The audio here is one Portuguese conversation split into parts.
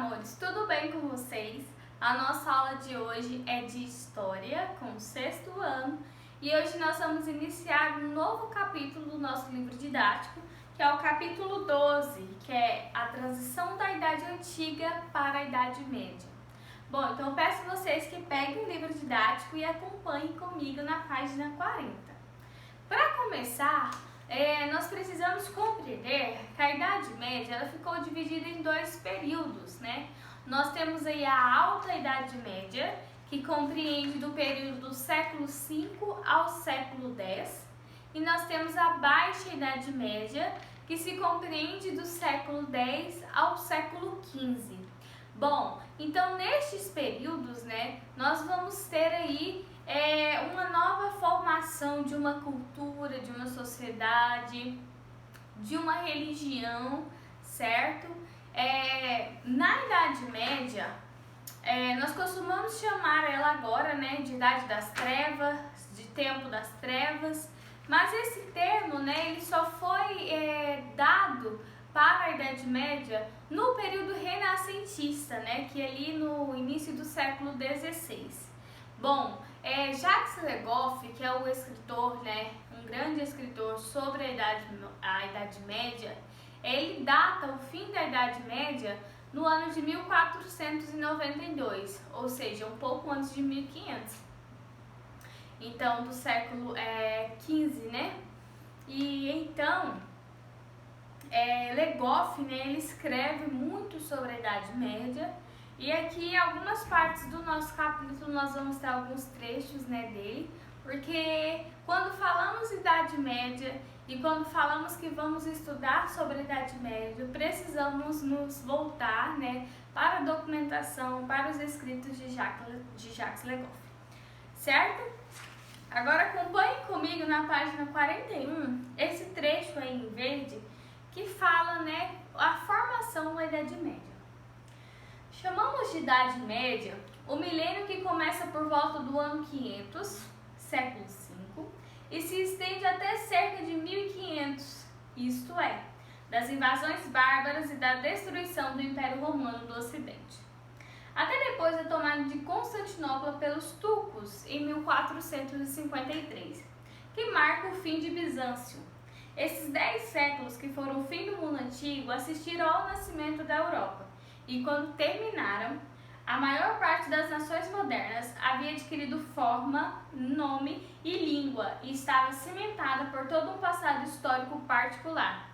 amores, tudo bem com vocês? A nossa aula de hoje é de História, com o 6º ano, e hoje nós vamos iniciar um novo capítulo do nosso livro didático, que é o capítulo 12, que é a transição da Idade Antiga para a Idade Média. Bom, então eu peço a vocês que peguem o livro didático e acompanhem comigo na página 40. Para começar, nós precisamos compreender que a Idade Média ela ficou dividida em dois períodos, né? Nós temos aí a Alta Idade Média, que compreende do período do século V ao século X, e nós temos a Baixa Idade Média, que se compreende do século X ao século XV. Bom, então nestes períodos, né, nós vamos ter aí uma nova formação de uma cultura, de uma sociedade, de uma religião, certo? Na Idade Média, nós costumamos chamar ela agora, né, de Idade das Trevas, de Tempo das Trevas, mas esse termo, né, ele só foi dado para a Idade Média no período renascentista, né, que é ali no início do século XVI. Bom, Jacques Le Goff, que é o escritor, né, um grande escritor sobre a Idade Média, ele data o fim da Idade Média no ano de 1492, ou seja, um pouco antes de 1500. Então, do século XV, né? E então, Le Goff, né, ele escreve muito sobre a Idade Média, e aqui em algumas partes do nosso capítulo nós vamos ter alguns trechos, né, dele, porque quando falamos Idade Média e quando falamos que vamos estudar sobre a Idade Média, precisamos nos voltar, né, para a documentação, para os escritos de Jacques Le Goff, certo? Agora acompanhe comigo na página 41 esse trecho aí em verde que fala, né, a formação da Idade Média. Chamamos de Idade Média o milênio que começa por volta do ano 500, século V, e se estende até cerca de 1500, isto é, das invasões bárbaras e da destruição do Império Romano do Ocidente, até depois da tomada de Constantinopla pelos turcos em 1453, que marca o fim de Bizâncio. Esses 10 séculos que foram o fim do mundo antigo assistiram ao nascimento da Europa, e quando terminaram, a maior parte das nações modernas havia adquirido forma, nome e língua e estava cimentada por todo um passado histórico particular.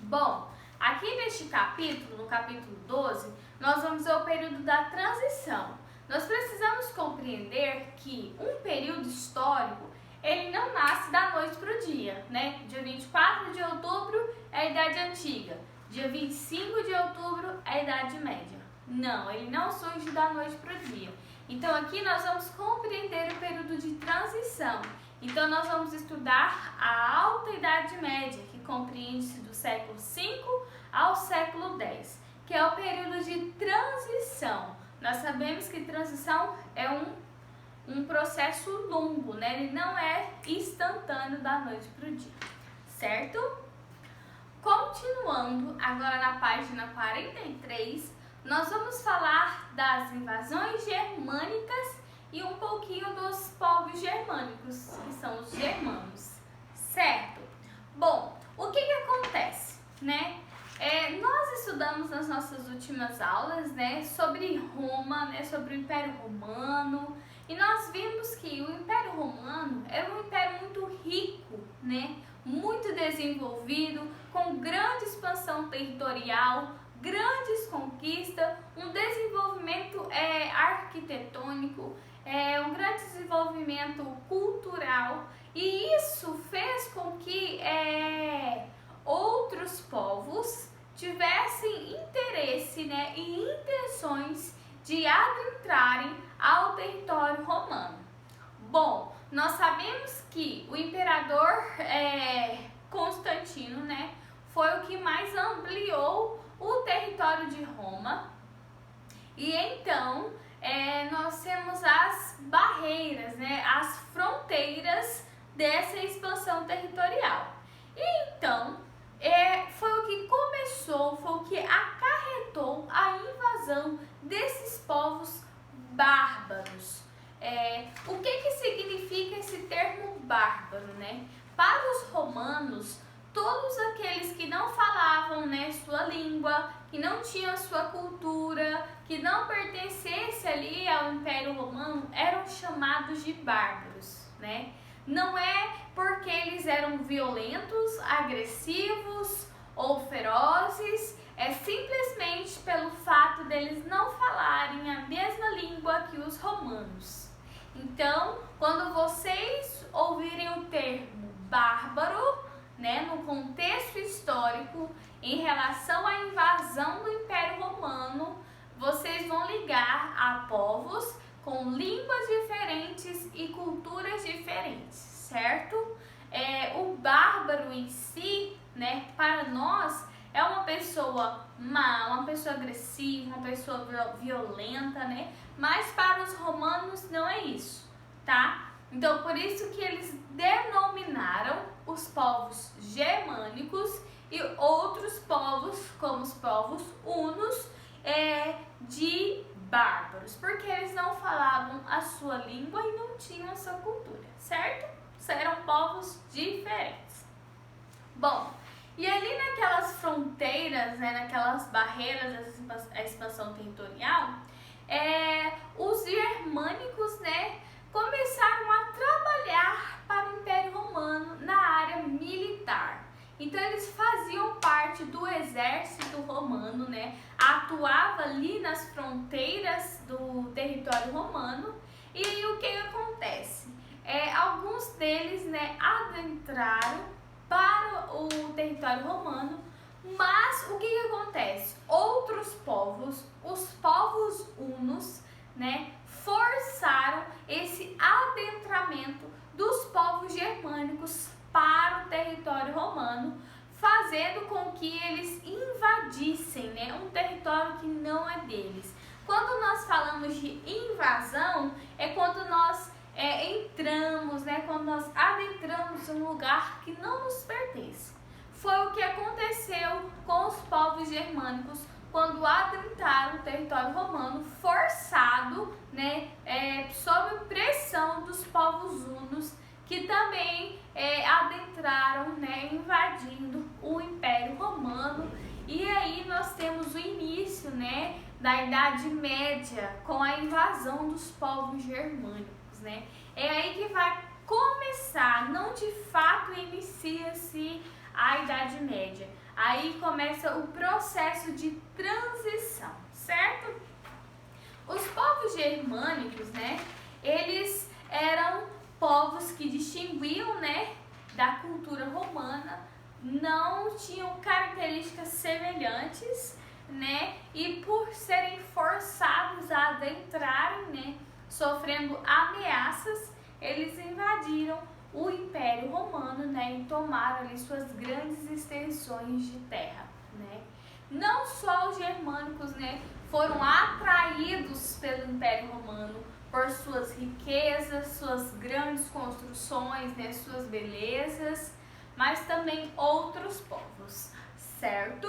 Bom, aqui neste capítulo, no capítulo 12, nós vamos ver o período da transição. Nós precisamos compreender que um período histórico, ele não nasce da noite para o dia, né? Dia 24 de outubro é a Idade Antiga, dia 25 de outubro é a Idade Média. Não, ele não surge da noite para o dia. Então aqui nós vamos compreender o período de transição. Então nós vamos estudar a Alta Idade Média, que compreende-se do século V ao século X, que é o período de transição. Nós sabemos que transição é um processo longo, né? Ele não é instantâneo da noite para o dia, certo? Continuando agora na página 43, nós vamos falar das invasões germânicas e um pouquinho dos povos germânicos, que são os germanos, certo? Bom, o que acontece, né? Nós estudamos nas nossas últimas aulas, né, sobre Roma, né, sobre o Império Romano, e nós vimos que o Império Romano era um império muito rico, né, muito desenvolvido, com grande expansão territorial, grandes conquistas, um desenvolvimento arquitetônico, um grande desenvolvimento cultural, e isso fez com que outros povos tivessem interesse, né, e intenções de adentrarem ao território romano. Bom, nós sabemos que o imperador Constantino, né, foi o que mais ampliou o território de Roma, e então nós temos as barreiras, né, as fronteiras dessa expansão territorial. E então foi o que começou, foi o que acarretou a invasão bárbaros. O que significa esse termo bárbaro, né? Para os romanos, todos aqueles que não falavam, né, sua língua, que não tinham sua cultura, que não pertencesse ali ao Império Romano, eram chamados de bárbaros, né? Não é porque eles eram violentos, agressivos ou ferozes, é simplesmente pelo fato deles não falarem a mesma língua que os romanos. Então, quando vocês ouvirem o termo bárbaro, né, no contexto histórico, em relação à invasão do Império Romano, vocês vão ligar a povos com línguas diferentes e culturas diferentes, certo? O bárbaro em si, né, para nós, é uma pessoa má, uma pessoa agressiva, uma pessoa violenta, né? Mas para os romanos não é isso, tá? Então, por isso que eles denominaram os povos germânicos e outros povos, como os povos hunos, de bárbaros, porque eles não falavam a sua língua e não tinham a sua cultura, certo? Eram povos diferentes. Bom, e ali naquelas fronteiras, né, naquelas barreiras da expansão territorial, os germânicos, né, começaram a trabalhar para o Império Romano na área militar. Então eles faziam parte do exército romano, né, atuava ali nas fronteiras do território romano. E aí o que acontece? Alguns deles, né, adentraram para o território romano, mas o que acontece? Outros povos, os povos hunos, né, forçaram esse adentramento dos povos germânicos para o território romano, fazendo com que eles invadissem, né, um território que não é deles. Quando nós falamos de invasão, é quando nós entramos, né, quando nós adentramos um lugar que não nos pertence. Foi o que aconteceu com os povos germânicos quando adentraram o território romano, forçado, né, sob pressão dos povos hunos, que também adentraram, né, invadindo o Império Romano. E aí nós temos o início, né, da Idade Média, com a invasão dos povos germânicos, né? É aí que vai começar, não de fato inicia-se a Idade Média. Aí começa o processo de transição, certo? Os povos germânicos, né, eles eram povos que distinguiam, né, da cultura romana, não tinham características semelhantes, né, e por serem forçados a adentrarem, né, sofrendo ameaças, eles invadiram o Império Romano, né, e tomaram ali suas grandes extensões de terra, né. Não só os germânicos, né, foram atraídos pelo Império Romano por suas riquezas, suas grandes construções, né, suas belezas, mas também outros povos, certo?